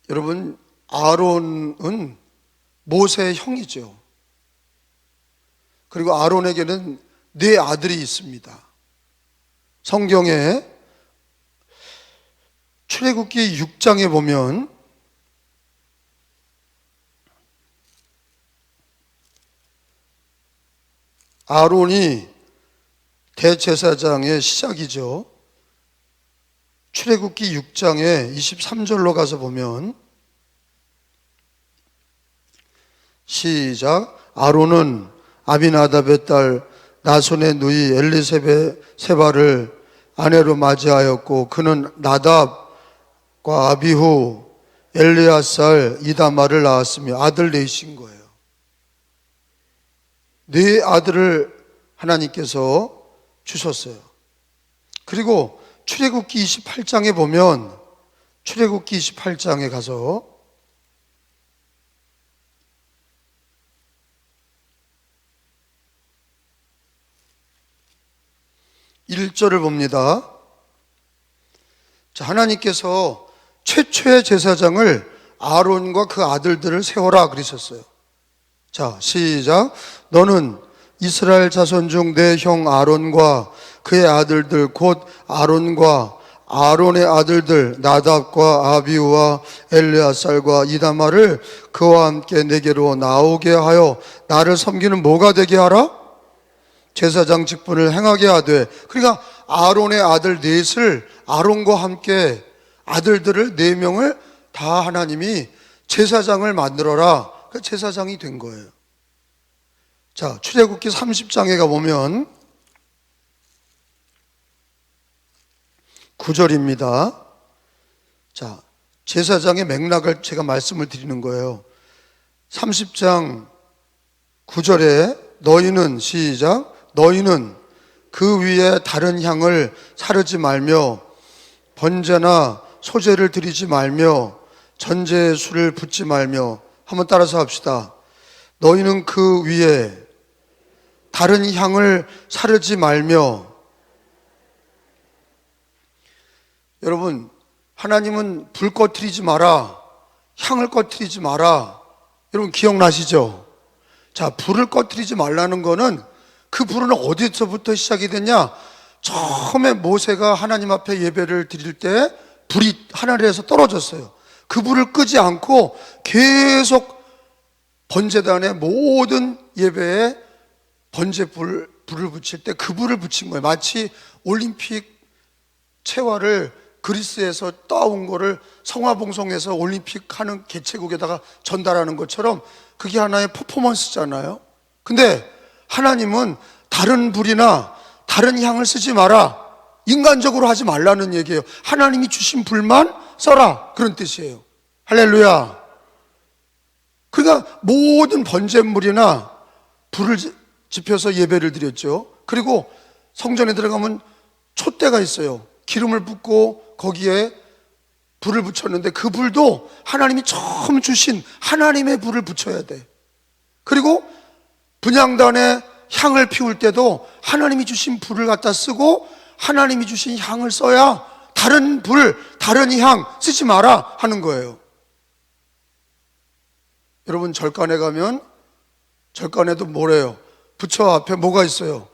여러분, 아론은 모세의 형이죠. 그리고 아론에게는 네 아들이 있습니다. 성경에 출애굽기 6장에 보면 아론이 대제사장의 시작이죠. 출애굽기 6장에 23절로 가서 보면 시작. 아론은 아비나답의 딸 나손의 누이 엘리세바를 아내로 맞이하였고 그는 나답과 아비후, 엘리아살, 이다말을 낳았으며 아들 넷인 거예요. 네 아들을 하나님께서 주셨어요. 그리고 출애굽기 28장에 보면 출애굽기 28장에 가서 1절을 봅니다. 자, 하나님께서 최초의 제사장을 아론과 그 아들들을 세워라 그러셨어요. 자, 시작. 너는 이스라엘 자손 중 내 형 아론과 그의 아들들 곧 아론과 아론의 아들들 나답과 아비우와 엘리아살과 이다말을 그와 함께 내게로 나오게 하여 나를 섬기는 뭐가 되게 하라? 제사장 직분을 행하게 하되. 그러니까 아론의 아들 넷을 아론과 함께 아들들을 4명을 다 하나님이 제사장을 만들어라. 그 제사장이 된 거예요. 자, 출애굽기 30장에 가보면 9절입니다. 자, 제사장의 맥락을 제가 말씀을 드리는 거예요. 30장 9절에 너희는 시작. 너희는 그 위에 다른 향을 사르지 말며 번제나 소제를 드리지 말며 전제의 술을 붓지 말며. 한번 따라서 합시다. 너희는 그 위에 다른 향을 사르지 말며. 여러분, 하나님은 불 꺼트리지 마라, 향을 꺼트리지 마라. 여러분 기억나시죠? 자, 불을 꺼트리지 말라는 거는 그 불은 어디서부터 시작이 됐냐? 처음에 모세가 하나님 앞에 예배를 드릴 때 불이 하늘에서 떨어졌어요. 그 불을 끄지 않고 계속 번제단의 모든 예배에 번제불을 붙일 때 그 불을 붙인 거예요. 마치 올림픽 채화를 그리스에서 따온 거를 성화봉송에서 올림픽 하는 개최국에다가 전달하는 것처럼 그게 하나의 퍼포먼스잖아요. 근데 하나님은 다른 불이나 다른 향을 쓰지 마라, 인간적으로 하지 말라는 얘기예요. 하나님이 주신 불만 써라, 그런 뜻이에요. 할렐루야. 그러니까 모든 번제물이나 불을 지펴서 예배를 드렸죠. 그리고 성전에 들어가면 촛대가 있어요. 기름을 붓고 거기에 불을 붙였는데 그 불도 하나님이 처음 주신 하나님의 불을 붙여야 돼. 그리고 분향단에 향을 피울 때도 하나님이 주신 불을 갖다 쓰고 하나님이 주신 향을 써야, 다른 불, 다른 향 쓰지 마라 하는 거예요. 여러분, 절간에 가면 절간에도 뭐래요? 부처 앞에 뭐가 있어요?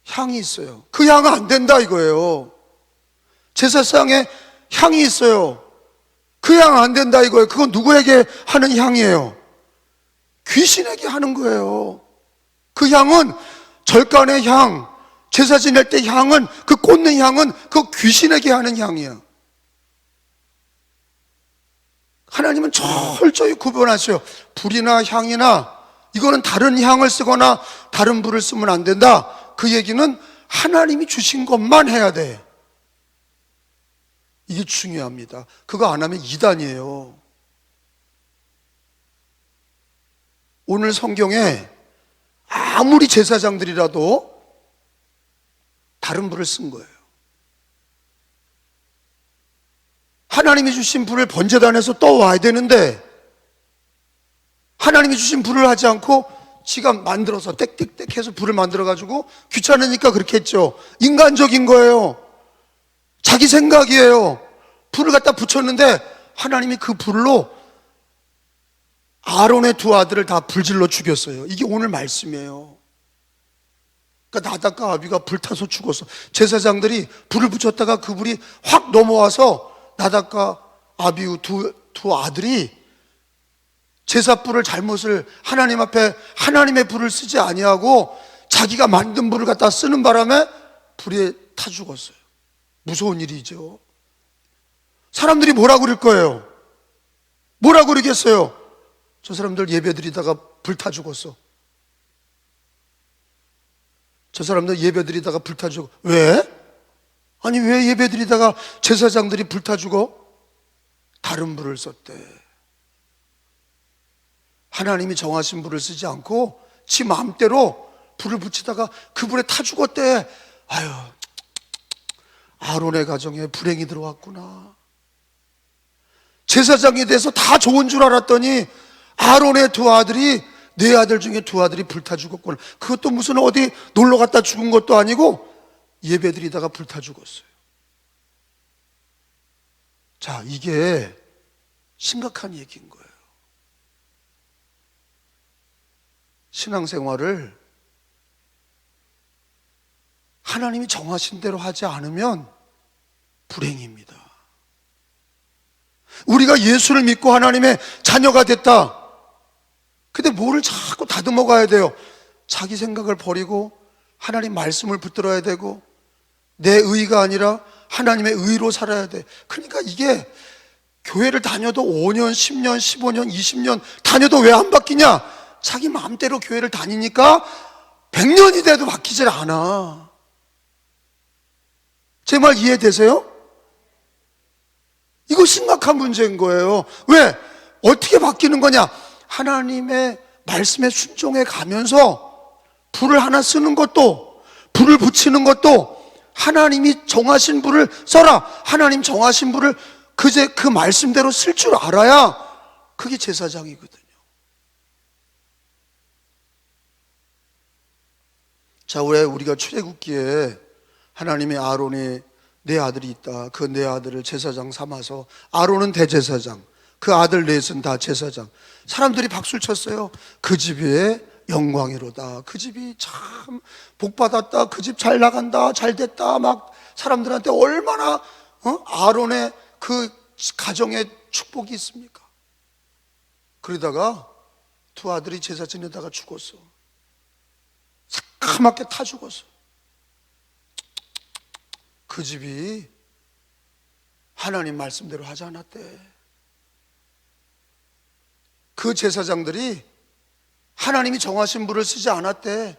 향이 있어요. 그 향은 안 된다 이거예요. 제사상에 향이 있어요. 그 향 안 된다 이거예요. 그건 누구에게 하는 향이에요? 귀신에게 하는 거예요. 그 향은 절간의 향, 제사 지낼 때 향은, 그 꽂는 향은 그 귀신에게 하는 향이야. 하나님은 철저히 구분하셔요. 불이나 향이나 이거는 다른 향을 쓰거나 다른 불을 쓰면 안 된다. 그 얘기는 하나님이 주신 것만 해야 돼. 이게 중요합니다. 그거 안 하면 이단이에요. 오늘 성경에 아무리 제사장들이라도 다른 불을 쓴 거예요. 하나님이 주신 불을 번제단에서 떠와야 되는데 하나님이 주신 불을 하지 않고 지가 만들어서 땡땡땡 해서 불을 만들어가지고 귀찮으니까 그렇게 했죠. 인간적인 거예요. 자기 생각이에요. 불을 갖다 붙였는데 하나님이 그 불로 아론의 두 아들을 다 불질러 죽였어요. 이게 오늘 말씀이에요. 그러니까 나답과 아비가 불타서 죽었어. 제사장들이 불을 붙였다가 그 불이 확 넘어와서 나답과 아비우 두 아들이 제사불을 잘못을 하나님 앞에 하나님의 불을 쓰지 아니하고 자기가 만든 불을 갖다 쓰는 바람에 불에 타 죽었어요. 무서운 일이죠. 사람들이 뭐라고 그럴 거예요? 뭐라고 그러겠어요? 저 사람들 예배드리다가 불타 죽었어. 저 사람들 예배드리다가 불타 죽어. 왜? 아니 왜 예배드리다가 제사장들이 불타 죽어? 다른 불을 썼대. 하나님이 정하신 불을 쓰지 않고 지 마음대로 불을 붙이다가 그 불에 타 죽었대. 아유, 아론의 가정에 불행이 들어왔구나. 제사장이 돼서 다 좋은 줄 알았더니 아론의 두 아들이, 네 아들 중에 두 아들이 불타 죽었구나. 그것도 무슨 어디 놀러 갔다 죽은 것도 아니고 예배드리다가 불타 죽었어요. 자, 이게 심각한 얘기인 거예요. 신앙생활을 하나님이 정하신 대로 하지 않으면 불행입니다. 우리가 예수를 믿고 하나님의 자녀가 됐다. 근데 뭐를 자꾸 다듬어 가야 돼요? 자기 생각을 버리고 하나님 말씀을 붙들어야 되고 내 의가 아니라 하나님의 의로 살아야 돼. 그러니까 이게 교회를 다녀도 5년, 10년, 15년, 20년 다녀도 왜 안 바뀌냐? 자기 마음대로 교회를 다니니까 100년이 돼도 바뀌질 않아. 제 말 이해되세요? 이거 심각한 문제인 거예요. 왜? 어떻게 바뀌는 거냐? 하나님의 말씀에 순종해 가면서 불을 하나 쓰는 것도, 불을 붙이는 것도 하나님이 정하신 불을 써라. 하나님 정하신 불을 그 말씀대로 쓸 줄 알아야 그게 제사장이거든요. 자, 왜 우리가 출애굽기에 하나님의 아론이 네 아들이 있다. 그 네 아들을 제사장 삼아서, 아론은 대제사장, 그 아들 넷은 다 제사장. 사람들이 박수를 쳤어요. 그 집의 영광이로다. 그 집이 참 복받았다. 그 집 잘 나간다. 잘 됐다. 막 사람들한테 얼마나 아론의 그 가정에 축복이 있습니까? 그러다가 두 아들이 제사 지내다가 죽었어. 새까맣게 타 죽었어. 그 집이 하나님 말씀대로 하지 않았대. 그 제사장들이 하나님이 정하신 불을 쓰지 않았대.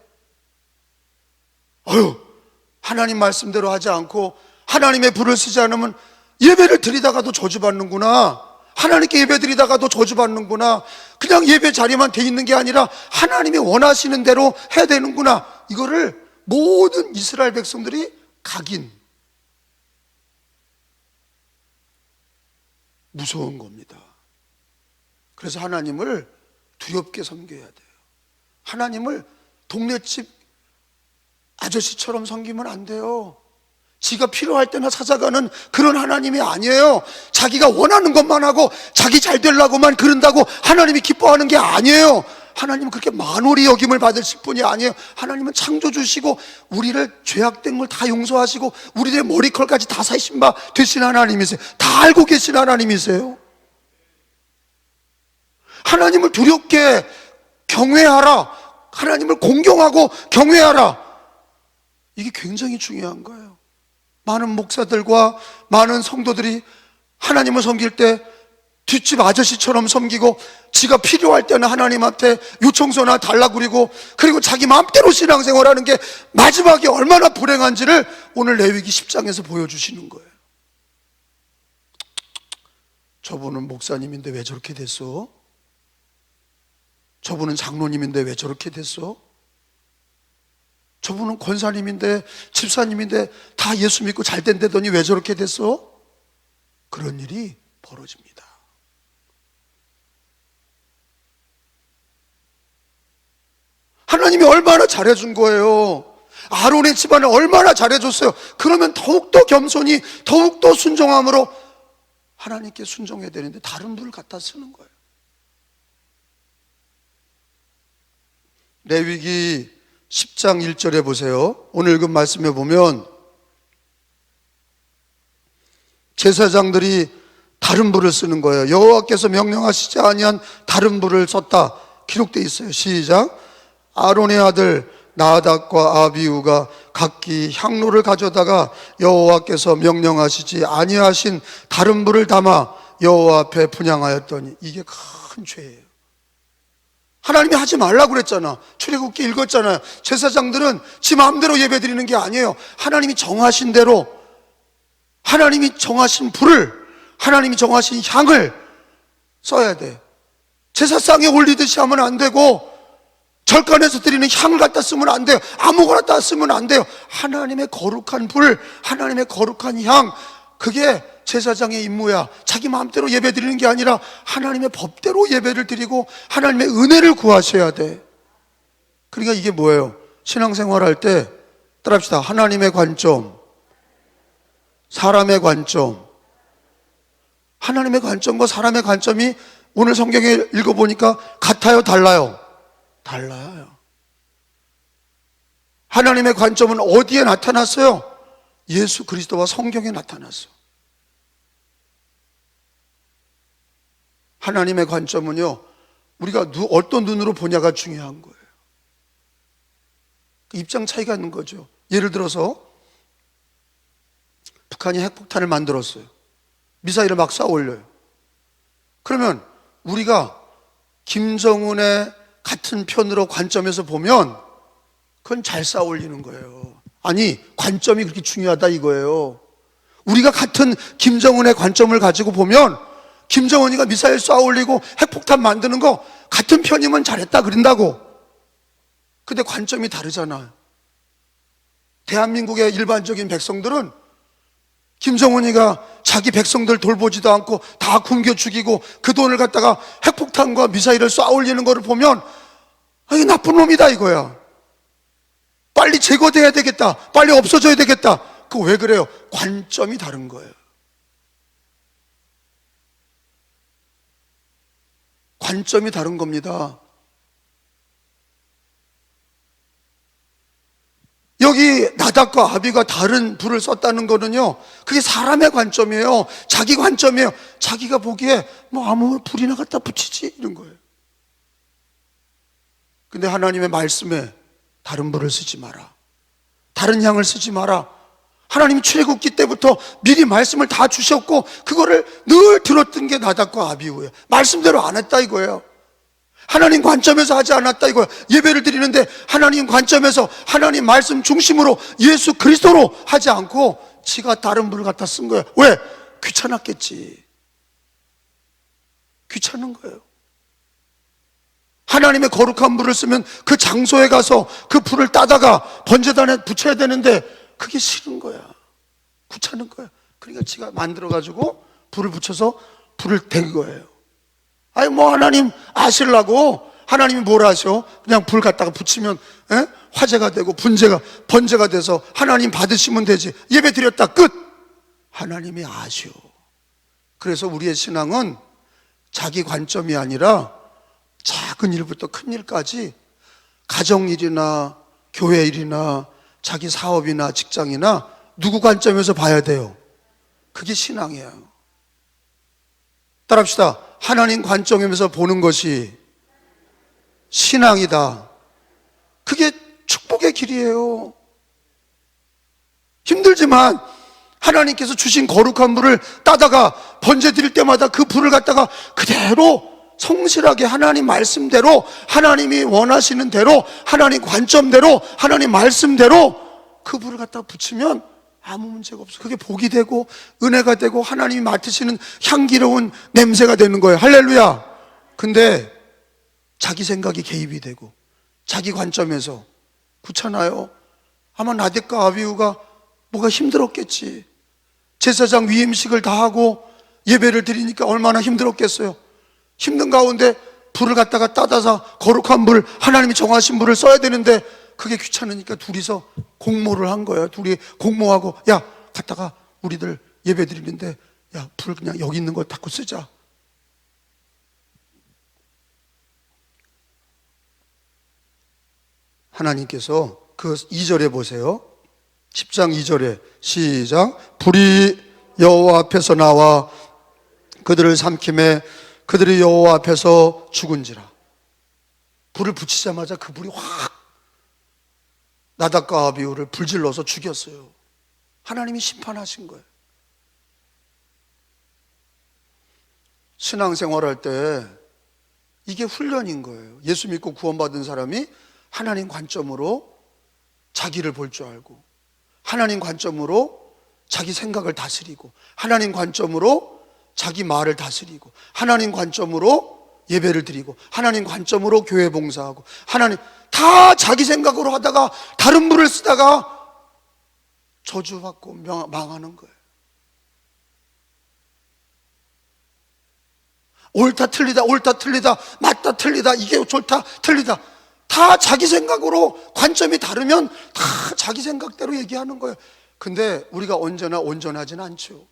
하나님 말씀대로 하지 않고 하나님의 불을 쓰지 않으면 예배를 드리다가도 저주받는구나. 하나님께 예배 드리다가도 저주받는구나. 그냥 예배 자리만 돼 있는 게 아니라 하나님이 원하시는 대로 해야 되는구나. 이거를 모든 이스라엘 백성들이 각인. 무서운 겁니다. 그래서 하나님을 두렵게 섬겨야 돼요. 하나님을 동네집 아저씨처럼 섬기면 안 돼요. 지가 필요할 때나 찾아가는 그런 하나님이 아니에요. 자기가 원하는 것만 하고 자기 잘 되려고만 그런다고 하나님이 기뻐하는 게 아니에요. 하나님은 그렇게 만홀히 여김을 받으실 분이 아니에요. 하나님은 창조주시고 우리를 죄악된 걸 다 용서하시고 우리의 머리컬까지 다 사신 바 되신 하나님이세요. 다 알고 계신 하나님이세요. 하나님을 두렵게 경외하라. 하나님을 공경하고 경외하라. 이게 굉장히 중요한 거예요. 많은 목사들과 많은 성도들이 하나님을 섬길 때 뒷집 아저씨처럼 섬기고 지가 필요할 때는 하나님한테 요청서나 달라고 그리고 자기 마음대로 신앙생활하는 게 마지막에 얼마나 불행한지를 오늘 레위기 10장에서 보여주시는 거예요. 저분은 목사님인데 왜 저렇게 됐어? 저분은 장로님인데 왜 저렇게 됐어? 저분은 권사님인데 집사님인데 다 예수 믿고 잘 된다더니 왜 저렇게 됐어? 그런 일이 벌어집니다. 하나님이 얼마나 잘해준 거예요. 아론의 집안을 얼마나 잘해줬어요. 그러면 더욱더 겸손히 더욱더 순종함으로 하나님께 순종해야 되는데 다른 불을 갖다 쓰는 거예요. 레위기 10장 1절에 보세요. 오늘 읽은 말씀에 보면 제사장들이 다른 불을 쓰는 거예요. 여호와께서 명령하시지 아니한 다른 불을 썼다 기록되어 있어요. 시작. 아론의 아들 나답과 아비후가 각기 향로를 가져다가 여호와께서 명령하시지 아니하신 다른 불을 담아 여호와 앞에 분향하였더니 이게 큰 죄예요. 하나님이 하지 말라고 그랬잖아. 출애굽기 읽었잖아요. 제사장들은 지 마음대로 예배드리는 게 아니에요. 하나님이 정하신 대로, 하나님이 정하신 불을, 하나님이 정하신 향을 써야 돼. 제사상에 올리듯이 하면 안 되고, 절간에서 드리는 향을 갖다 쓰면 안 돼요. 아무거나 갖다 쓰면 안 돼요. 하나님의 거룩한 불, 하나님의 거룩한 향, 그게 제사장의 임무야. 자기 마음대로 예배 드리는 게 아니라 하나님의 법대로 예배를 드리고 하나님의 은혜를 구하셔야 돼. 그러니까 이게 뭐예요? 신앙생활 할 때 따라합시다. 하나님의 관점, 사람의 관점. 하나님의 관점과 사람의 관점이 오늘 성경에 읽어보니까 같아요, 달라요? 달라요. 하나님의 관점은 어디에 나타났어요? 예수 그리스도와 성경에 나타났어. 하나님의 관점은요, 우리가 어떤 눈으로 보냐가 중요한 거예요. 입장 차이가 있는 거죠. 예를 들어서 북한이 핵폭탄을 만들었어요. 미사일을 막 쏴 올려요. 그러면 우리가 김정은의 같은 편으로 관점에서 보면 그건 잘 쏴 올리는 거예요. 아니, 관점이 그렇게 중요하다 이거예요. 우리가 같은 김정은의 관점을 가지고 보면 김정은이가 미사일 쏴 올리고 핵폭탄 만드는 거 같은 편이면 잘했다 그런다고. 근데 관점이 다르잖아요. 대한민국의 일반적인 백성들은 김정은이가 자기 백성들 돌보지도 않고 다 굶겨 죽이고 그 돈을 갖다가 핵폭탄과 미사일을 쏴 올리는 거를 보면 이게 나쁜 놈이다 이거야. 빨리 제거돼야 되겠다, 빨리 없어져야 되겠다. 그거 왜 그래요? 관점이 다른 거예요. 관점이 다른 겁니다. 여기 나답과 아비가 다른 불을 썼다는 거는요, 그게 사람의 관점이에요. 자기 관점이에요. 자기가 보기에 뭐 아무 불이나 갖다 붙이지 이런 거예요. 근데 하나님의 말씀에 다른 불을 쓰지 마라, 다른 향을 쓰지 마라. 하나님 출애굽기 때부터 미리 말씀을 다 주셨고 그거를 늘 들었던 게 나답과 아비후예요. 말씀대로 안 했다 이거예요. 하나님 관점에서 하지 않았다 이거예요. 예배를 드리는데 하나님 관점에서 하나님 말씀 중심으로 예수 그리스도로 하지 않고 지가 다른 불을 갖다 쓴 거예요. 왜? 귀찮았겠지. 귀찮은 거예요. 하나님의 거룩한 불을 쓰면 그 장소에 가서 그 불을 따다가 번제단에 붙여야 되는데 그게 싫은 거야. 귀찮은 거야. 그러니까 지가 만들어가지고 불을 붙여서 불을 댄 거예요. 아니 뭐 하나님 아시려고 하나님이 뭘 하셔? 그냥 불 갖다가 붙이면 화제가 되고 번제가 돼서 하나님 받으시면 되지. 예배 드렸다 끝. 하나님이 아셔. 그래서 우리의 신앙은 자기 관점이 아니라 작은 일부터 큰 일까지 가정일이나 교회 일이나 자기 사업이나 직장이나 누구 관점에서 봐야 돼요? 그게 신앙이에요. 따라합시다. 하나님 관점에서 보는 것이 신앙이다. 그게 축복의 길이에요. 힘들지만 하나님께서 주신 거룩한 불을 따다가 번제 드릴 때마다 그 불을 갖다가 그대로 성실하게 하나님 말씀대로, 하나님이 원하시는 대로, 하나님 관점대로, 하나님 말씀대로 그 불을 갖다 붙이면 아무 문제가 없어. 그게 복이 되고 은혜가 되고 하나님이 맡으시는 향기로운 냄새가 되는 거예요. 할렐루야. 근데 자기 생각이 개입이 되고 자기 관점에서 그렇잖아요. 아마 나답과 아비후가 뭐가 힘들었겠지. 제사장 위임식을 다 하고 예배를 드리니까 얼마나 힘들었겠어요. 힘든 가운데 불을 갖다가 따다서 거룩한 불, 하나님이 정하신 불을 써야 되는데 그게 귀찮으니까 둘이서 공모를 한 거예요. 둘이 공모하고 야, 갔다가 우리들 예배 드리는데 야, 불 그냥 여기 있는 거 닦고 쓰자. 하나님께서 그 2절에 보세요. 10장 2절에 시작. 불이 여호와 앞에서 나와 그들을 삼킴에 그들이 여호와 앞에서 죽은지라. 불을 붙이자마자 그 불이 확 나답과 아비후를 불질러서 죽였어요. 하나님이 심판하신 거예요. 신앙생활할 때 이게 훈련인 거예요. 예수 믿고 구원받은 사람이 하나님 관점으로 자기를 볼 줄 알고, 하나님 관점으로 자기 생각을 다스리고, 하나님 관점으로 자기 말을 다스리고, 하나님 관점으로 예배를 드리고, 하나님 관점으로 교회 봉사하고, 하나님 다 자기 생각으로 하다가 다른 불을 쓰다가 저주받고 망하는 거예요. 옳다 틀리다, 옳다 틀리다, 맞다 틀리다, 이게 좋다 틀리다, 다 자기 생각으로 관점이 다르면 다 자기 생각대로 얘기하는 거예요. 근데 우리가 언제나 온전하지는 않죠.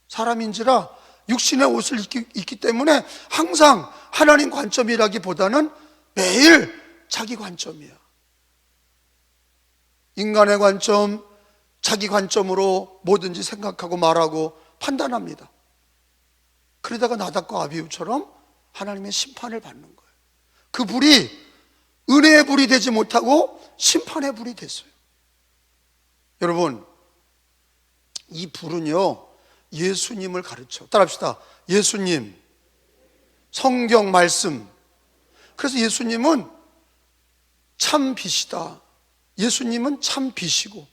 사람인지라 육신의 옷을 입기 때문에 항상 하나님 관점이라기보다는 매일 자기 관점이야. 인간의 관점, 자기 관점으로 뭐든지 생각하고 말하고 판단합니다. 그러다가 나답과 아비후처럼 하나님의 심판을 받는 거예요. 그 불이 은혜의 불이 되지 못하고 심판의 불이 됐어요. 여러분, 이 불은요, 예수님을 가르쳐. 따라합시다. 예수님, 성경 말씀. 그래서 예수님은 참 빛이다. 예수님은 참 빛이고,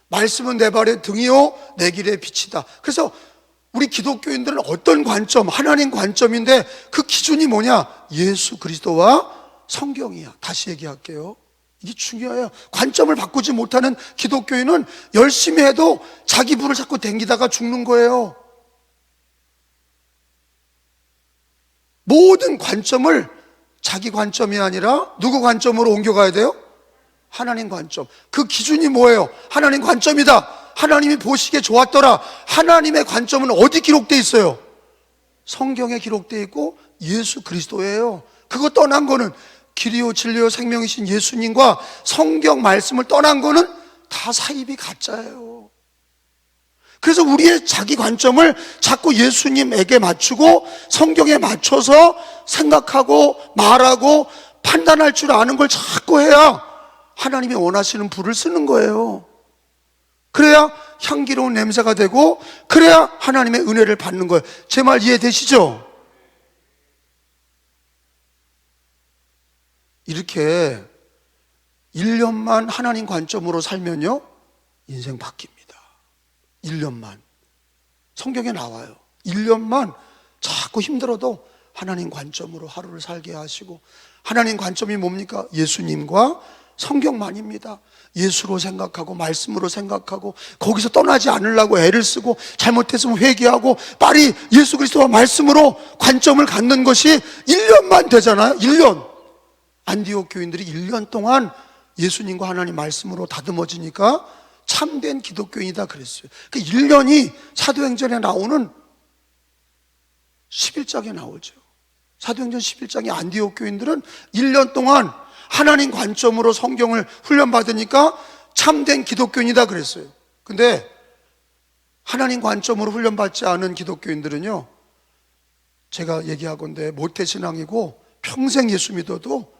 말씀은 내 발의 등이요 내 길의 빛이다. 그래서 우리 기독교인들은 어떤 관점, 하나님 관점인데 그 기준이 뭐냐? 예수 그리스도와 성경이야. 다시 얘기할게요. 이게 중요해요. 관점을 바꾸지 못하는 기독교인은 열심히 해도 자기 불을 자꾸 댕기다가 죽는 거예요. 모든 관점을 자기 관점이 아니라 누구 관점으로 옮겨가야 돼요? 하나님 관점. 그 기준이 뭐예요? 하나님 관점이다. 하나님이 보시기에 좋았더라. 하나님의 관점은 어디 기록되어 있어요? 성경에 기록되어 있고 예수 그리스도예요. 그거 떠난 거는, 길이요 진리요 생명이신 예수님과 성경 말씀을 떠난 거는 다 사입이 가짜예요. 그래서 우리의 자기 관점을 자꾸 예수님에게 맞추고 성경에 맞춰서 생각하고 말하고 판단할 줄 아는 걸 자꾸 해야 하나님이 원하시는 불을 쓰는 거예요. 그래야 향기로운 냄새가 되고, 그래야 하나님의 은혜를 받는 거예요. 제 말 이해되시죠? 이렇게 1년만 하나님 관점으로 살면요, 인생 바뀝니다. 1년만. 성경에 나와요. 1년만 자꾸 힘들어도 하나님 관점으로 하루를 살게 하시고, 하나님 관점이 뭡니까? 예수님과 성경만입니다. 예수로 생각하고 말씀으로 생각하고 거기서 떠나지 않으려고 애를 쓰고 잘못했으면 회개하고 빨리 예수 그리스도와 말씀으로 관점을 갖는 것이 1년만 되잖아요. 1년. 안디옥 교인들이 1년 동안 예수님과 하나님 말씀으로 다듬어지니까 참된 기독교인이다 그랬어요. 그 1년이 사도행전에 나오는 11장에 나오죠. 사도행전 11장에 안디옥 교인들은 1년 동안 하나님 관점으로 성경을 훈련받으니까 참된 기독교인이다 그랬어요. 근데 하나님 관점으로 훈련받지 않은 기독교인들은요, 제가 얘기하건대 모태신앙이고 평생 예수 믿어도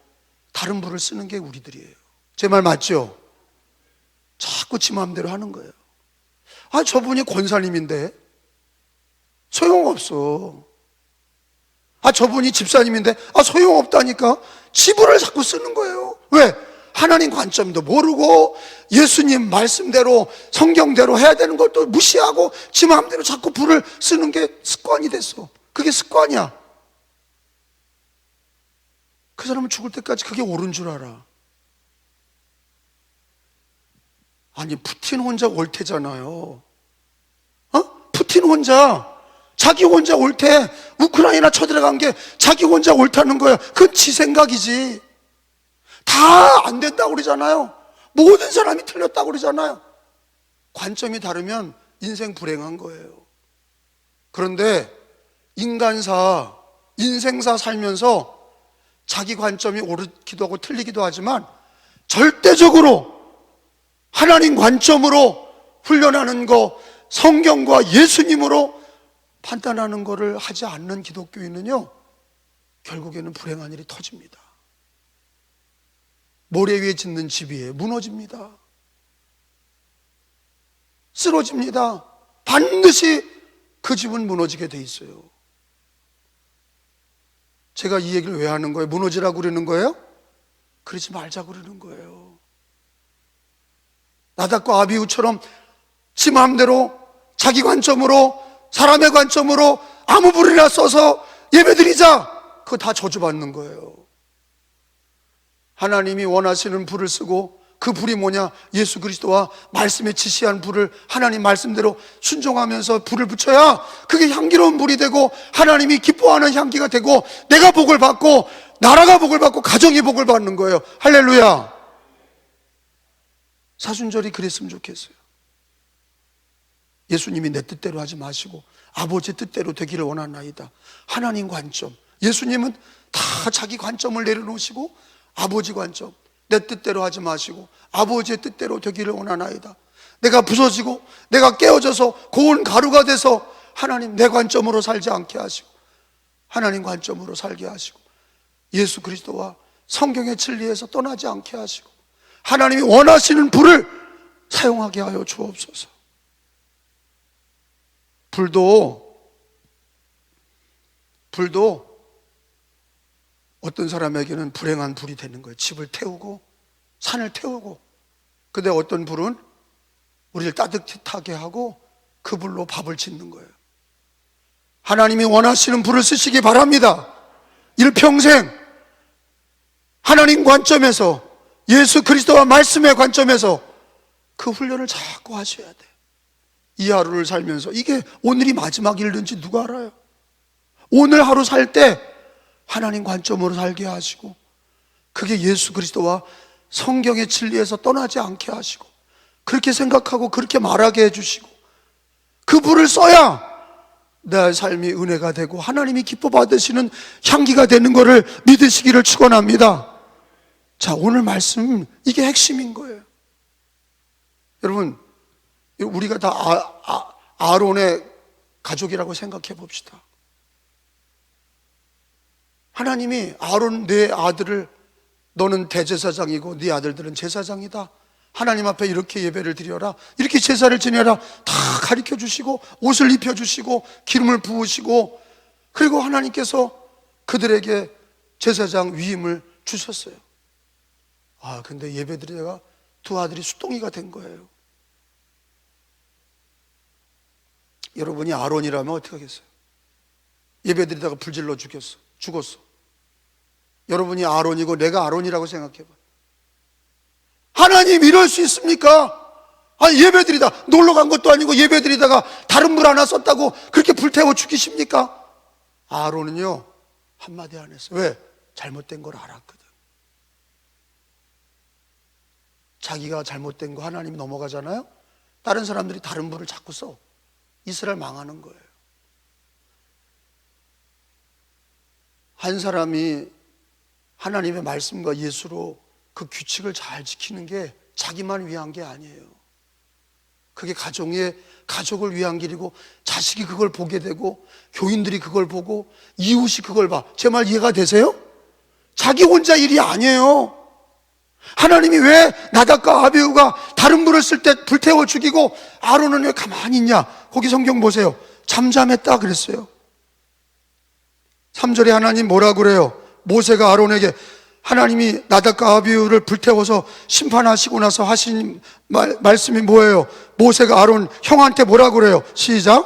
다른 불을 쓰는 게 우리들이에요. 제 말 맞죠? 자꾸 지 마음대로 하는 거예요. 아, 저분이 권사님인데 소용없어. 아, 저분이 집사님인데 소용없다니까. 지불을 자꾸 쓰는 거예요. 왜? 하나님 관점도 모르고 예수님 말씀대로 성경대로 해야 되는 것도 무시하고 지 마음대로 자꾸 불을 쓰는 게 습관이 됐어. 그게 습관이야. 그 사람은 죽을 때까지 그게 옳은 줄 알아. 아니, 푸틴 혼자 옳대잖아요. 푸틴 혼자, 자기 혼자 옳대. 우크라이나 쳐들어간 게 자기 혼자 옳다는 거야. 그건 지 생각이지. 다 안 된다고 그러잖아요. 모든 사람이 틀렸다고 그러잖아요. 관점이 다르면 인생 불행한 거예요. 그런데 인간사, 인생사 살면서 자기 관점이 옳기도 하고 틀리기도 하지만 절대적으로 하나님 관점으로 훈련하는 거, 성경과 예수님으로 판단하는 것을 하지 않는 기독교인은요, 결국에는 불행한 일이 터집니다. 모래 위에 짓는 집이에요. 무너집니다. 쓰러집니다. 반드시 그 집은 무너지게 돼 있어요. 제가 이 얘기를 왜 하는 거예요? 무너지라고 그러는 거예요? 그러지 말자고 그러는 거예요. 나답과 아비후처럼 지 마음대로 자기 관점으로, 사람의 관점으로 아무 불이나 써서 예배드리자, 그거 다 저주받는 거예요. 하나님이 원하시는 불을 쓰고, 그 불이 뭐냐? 예수 그리스도와 말씀에 지시한 불을 하나님 말씀대로 순종하면서 불을 붙여야 그게 향기로운 불이 되고 하나님이 기뻐하는 향기가 되고 내가 복을 받고 나라가 복을 받고 가정이 복을 받는 거예요. 할렐루야. 사순절이 그랬으면 좋겠어요. 예수님이 내 뜻대로 하지 마시고 아버지 뜻대로 되기를 원하나이다. 하나님 관점. 예수님은 다 자기 관점을 내려놓으시고 아버지 관점, 내 뜻대로 하지 마시고 아버지의 뜻대로 되기를 원하나이다. 내가 부서지고 내가 깨어져서 고운 가루가 돼서 하나님 내 관점으로 살지 않게 하시고 하나님 관점으로 살게 하시고 예수 그리스도와 성경의 진리에서 떠나지 않게 하시고 하나님이 원하시는 불을 사용하게 하여 주옵소서. 불도 어떤 사람에게는 불행한 불이 되는 거예요. 집을 태우고 산을 태우고. 근데 어떤 불은 우리를 따뜻하게 하고 그 불로 밥을 짓는 거예요. 하나님이 원하시는 불을 쓰시기 바랍니다. 일평생 하나님 관점에서, 예수 그리스도와 말씀의 관점에서 그 훈련을 자꾸 하셔야 돼요. 이 하루를 살면서 이게 오늘이 마지막 일인지 누가 알아요? 오늘 하루 살 때 하나님 관점으로 살게 하시고 그게 예수 그리스도와 성경의 진리에서 떠나지 않게 하시고 그렇게 생각하고 그렇게 말하게 해주시고 그 불을 써야 내 삶이 은혜가 되고 하나님이 기뻐 받으시는 향기가 되는 것을 믿으시기를 축원합니다. 자, 오늘 말씀 이게 핵심인 거예요. 여러분, 우리가 다 아론의 가족이라고 생각해 봅시다. 하나님이 아론 네 아들을 너는 대제사장이고 네 아들들은 제사장이다. 하나님 앞에 이렇게 예배를 드려라, 이렇게 제사를 지내라 다 가르쳐 주시고 옷을 입혀 주시고 기름을 부으시고 그리고 하나님께서 그들에게 제사장 위임을 주셨어요. 근데 예배 드리다가 두 아들이 수동이가 된 거예요. 여러분이 아론이라면 어떻게 하겠어요? 예배 드리다가 불질러 죽었어. 여러분이 아론이고 내가 아론이라고 생각해봐. 하나님 이럴 수 있습니까? 예배드리다 놀러 간 것도 아니고 예배드리다가 다른 물 하나 썼다고 그렇게 불태워 죽이십니까? 아론은요 한마디 안 했어요. 왜? 잘못된 걸 알았거든. 자기가 잘못된 거 하나님이 넘어가잖아요. 다른 사람들이 다른 불을 자꾸 써. 이스라엘 망하는 거예요. 한 사람이 하나님의 말씀과 예수로 그 규칙을 잘 지키는 게 자기만 위한 게 아니에요. 그게 가족을 위한 길이고 자식이 그걸 보게 되고 교인들이 그걸 보고 이웃이 그걸 봐. 제 말 이해가 되세요? 자기 혼자 일이 아니에요. 하나님이 왜 나답과 아비후가 다른 불을 쓸 때 불태워 죽이고 아론은 왜 가만히 있냐? 거기 성경 보세요. 잠잠했다 그랬어요. 3절에 하나님 뭐라 그래요? 모세가 아론에게 하나님이 나답과 아비후를 불태워서 심판하시고 나서 하신 말씀이 뭐예요? 모세가 아론 형한테 뭐라 그래요? 시작.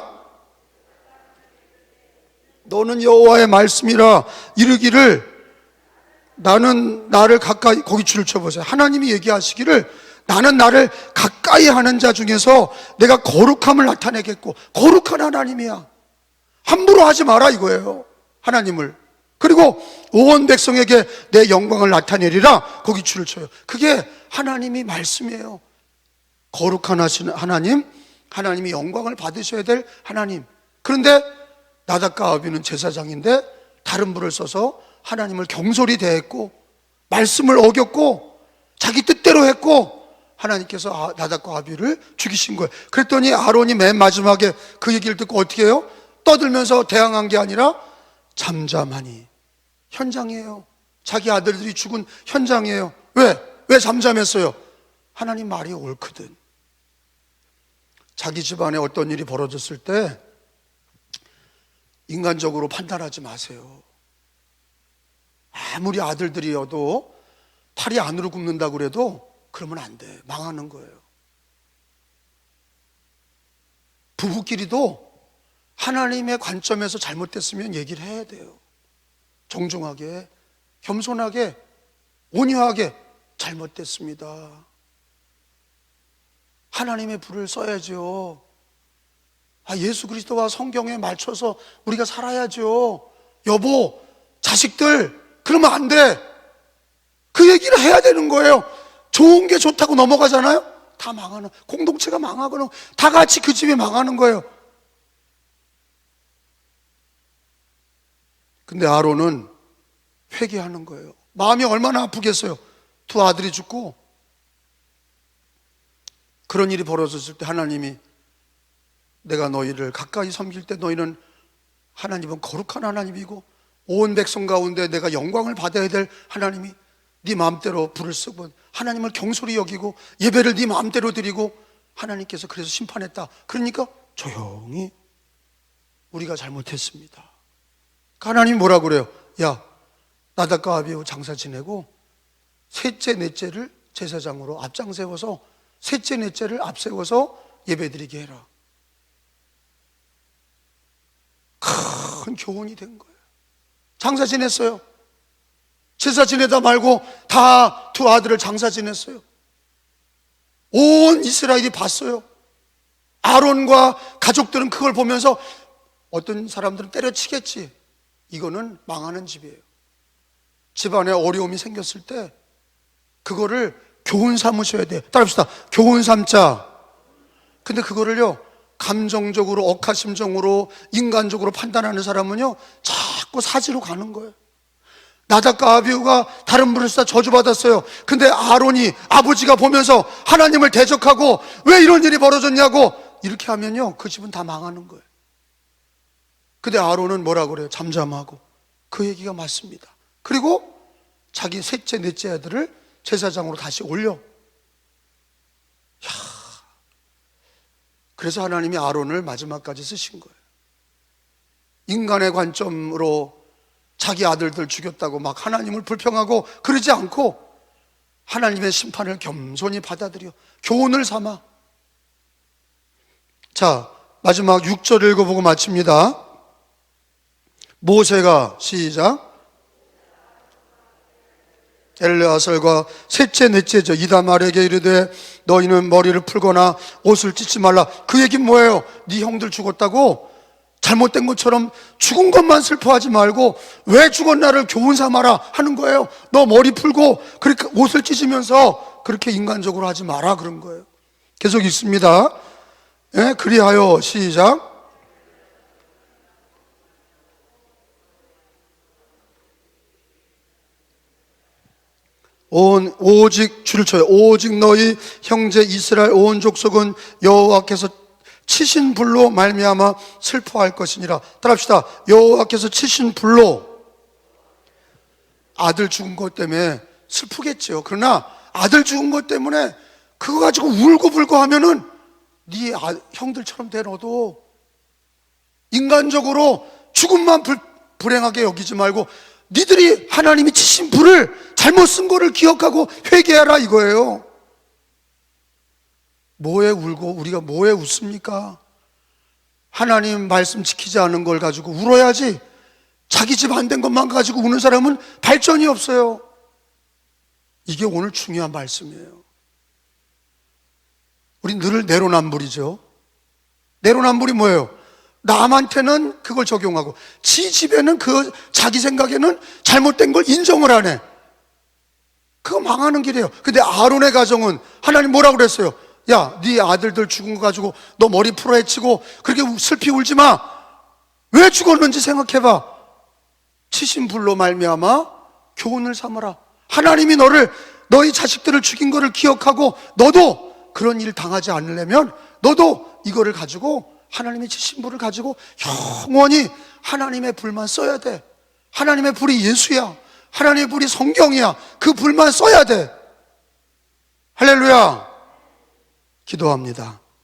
너는 여호와의 말씀이라 이르기를 나는 나를 가까이, 거기 줄을 쳐보세요. 하나님이 얘기하시기를 나는 나를 가까이 하는 자 중에서 내가 거룩함을 나타내겠고, 거룩한 하나님이야. 함부로 하지 마라 이거예요. 하나님을. 그리고 온 백성에게 내 영광을 나타내리라. 거기 줄을 쳐요. 그게 하나님이 말씀이에요. 거룩한 하나님, 하나님이 영광을 받으셔야 될 하나님. 그런데 나답과 아비는 제사장인데 다른 불을 써서 하나님을 경솔히 대했고 말씀을 어겼고 자기 뜻대로 했고 하나님께서 나답과 아비를 죽이신 거예요. 그랬더니 아론이 맨 마지막에 그 얘기를 듣고 어떻게 해요? 떠들면서 대항한 게 아니라 잠잠하니. 현장이에요. 자기 아들들이 죽은 현장이에요. 왜 잠잠했어요? 하나님 말이 옳거든. 자기 집안에 어떤 일이 벌어졌을 때 인간적으로 판단하지 마세요. 아무리 아들들이어도 팔이 안으로 굽는다고 그래도 그러면 안 돼. 망하는 거예요. 부부끼리도 하나님의 관점에서 잘못됐으면 얘기를 해야 돼요. 정중하게, 겸손하게, 온유하게 잘못됐습니다. 하나님의 불을 써야죠. 예수 그리스도와 성경에 맞춰서 우리가 살아야죠. 여보, 자식들, 그러면 안 돼. 그 얘기를 해야 되는 거예요. 좋은 게 좋다고 넘어가잖아요. 다 망하는, 공동체가 망하거나 다 같이 그 집이 망하는 거예요. 근데 아론은 회개하는 거예요. 마음이 얼마나 아프겠어요. 두 아들이 죽고. 그런 일이 벌어졌을 때 하나님이 내가 너희를 가까이 섬길 때 너희는 하나님은 거룩한 하나님이고 온 백성 가운데 내가 영광을 받아야 될 하나님이 네 마음대로 불을 쓰고 하나님을 경솔히 여기고 예배를 네 마음대로 드리고 하나님께서 그래서 심판했다. 그러니까 조용히 우리가 잘못했습니다. 하나님이 뭐라고 그래요? 야, 나답과 아비후 장사 지내고 셋째 넷째를 제사장으로 앞장 세워서 셋째 넷째를 앞세워서 예배드리게 해라. 큰 교훈이 된 거예요. 장사 지냈어요. 제사 지내다 말고 다 두 아들을 장사 지냈어요. 온 이스라엘이 봤어요. 아론과 가족들은 그걸 보면서 어떤 사람들은 때려치겠지. 이거는 망하는 집이에요. 집안에 어려움이 생겼을 때 그거를 교훈 삼으셔야 돼요. 따라합시다. 교훈 삼자. 근데 그거를요, 감정적으로, 억하심정으로, 인간적으로 판단하는 사람은요, 자꾸 사지로 가는 거예요. 나답과 아비후가 다른 분을 쓰다 저주받았어요. 근데 아론이, 아버지가 보면서 하나님을 대적하고 왜 이런 일이 벌어졌냐고 이렇게 하면요, 그 집은 다 망하는 거예요. 근데 아론은 뭐라고 그래요? 잠잠하고. 그 얘기가 맞습니다. 그리고 자기 셋째 넷째 아들을 제사장으로 다시 올려. 그래서 하나님이 아론을 마지막까지 쓰신 거예요. 인간의 관점으로 자기 아들들 죽였다고 막 하나님을 불평하고 그러지 않고 하나님의 심판을 겸손히 받아들여 교훈을 삼아. 자, 마지막 6절 읽어보고 마칩니다. 모세가, 시작, 엘르아살과 셋째 넷째죠 이다말에게 이르되 너희는 머리를 풀거나 옷을 찢지 말라. 그 얘기는 뭐예요? 네 형들 죽었다고 잘못된 것처럼 죽은 것만 슬퍼하지 말고 왜 죽었나를 교훈 삼아라 하는 거예요. 너 머리 풀고 그렇게 옷을 찢으면서 그렇게 인간적으로 하지 마라 그런 거예요. 계속 읽습니다. 예? 그리하여, 시작, 오직 줄을 쳐요. 오직 너희 형제 이스라엘 온 족속은 여호와께서 치신 불로 말미암아 슬퍼할 것이니라. 따라합시다. 여호와께서 치신 불로. 아들 죽은 것 때문에 슬프겠죠. 그러나 아들 죽은 것 때문에 그거 가지고 울고불고 하면은 네 형들처럼 돼. 너도 인간적으로 죽음만 불행하게 여기지 말고 니들이 하나님이 치신 불을 잘못 쓴 거를 기억하고 회개하라 이거예요. 뭐에 울고 우리가 뭐에 웃습니까? 하나님 말씀 지키지 않은 걸 가지고 울어야지. 자기 집 안 된 것만 가지고 우는 사람은 발전이 없어요. 이게 오늘 중요한 말씀이에요. 우리 늘 내로남불이죠. 내로남불이 뭐예요? 남한테는 그걸 적용하고 지 집에는 그 자기 생각에는 잘못된 걸 인정을 안 해. 그거 망하는 길이에요. 근데 아론의 가정은 하나님 뭐라고 그랬어요? 야, 네 아들들 죽은 거 가지고 너 머리 풀어 헤치고 그렇게 슬피 울지 마. 왜 죽었는지 생각해봐. 치신 불로 말미암아 교훈을 삼아라. 하나님이 너희 자식들을 죽인 거를 기억하고 너도 그런 일 당하지 않으려면 너도 이거를 가지고, 하나님의 치신 불을 가지고 영원히 하나님의 불만 써야 돼. 하나님의 불이 예수야. 하나님의 불이 성경이야. 그 불만 써야 돼. 할렐루야. 기도합니다.